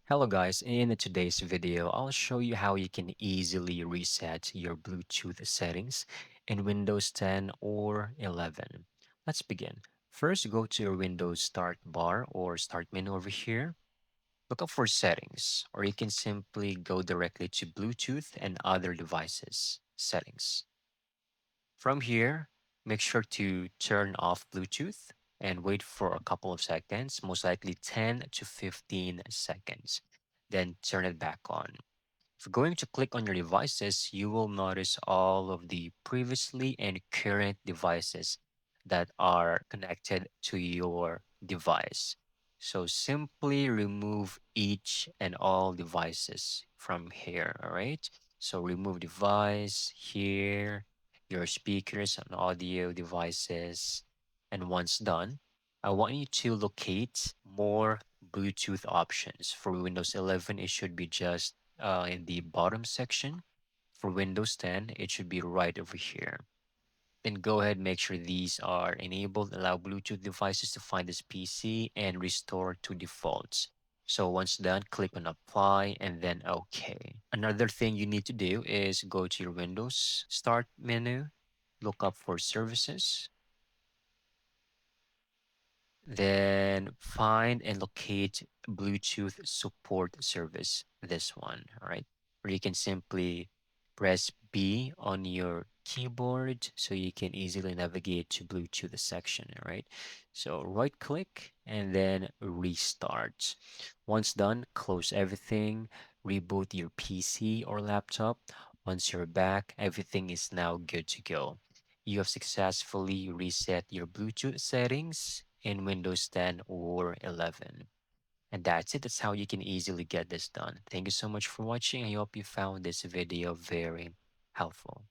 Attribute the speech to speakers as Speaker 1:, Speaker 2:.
Speaker 1: Hello guys, in today's video, I'll show you how you can easily reset your Bluetooth settings in Windows 10 or 11. Let's begin. First, go to your Windows Start bar or Start menu over here. Look up for Settings, or you can simply go directly to Bluetooth and other devices settings. From here, make sure to turn off Bluetooth and wait for a couple of seconds, most likely 10 to 15 seconds. Then turn it back on. If you're going to click on your devices, you will notice all of the previously and current devices that are connected to your device. So simply remove each and all devices from here, all right? So remove device here, your speakers and audio devices. And once done, I want you to locate more Bluetooth options. For Windows 11, it should be just in the bottom section. For Windows 10, it should be right over here. Then go ahead, make sure these are enabled, allow Bluetooth devices to find this PC and restore to defaults. So once done, click on apply and then OK. Another thing you need to do is go to your Windows Start menu, look up for services, then find and locate Bluetooth support service, this one, all right? Or you can simply press B on your keyboard so you can easily navigate to Bluetooth section, all right? So right click and then restart. Once done, close everything, reboot your PC or laptop. Once you're back, everything is now good to go. You have successfully reset your Bluetooth settings in Windows 10 or 11. And that's it. That's how you can easily get this done. Thank you so much for watching. I hope you found this video very helpful.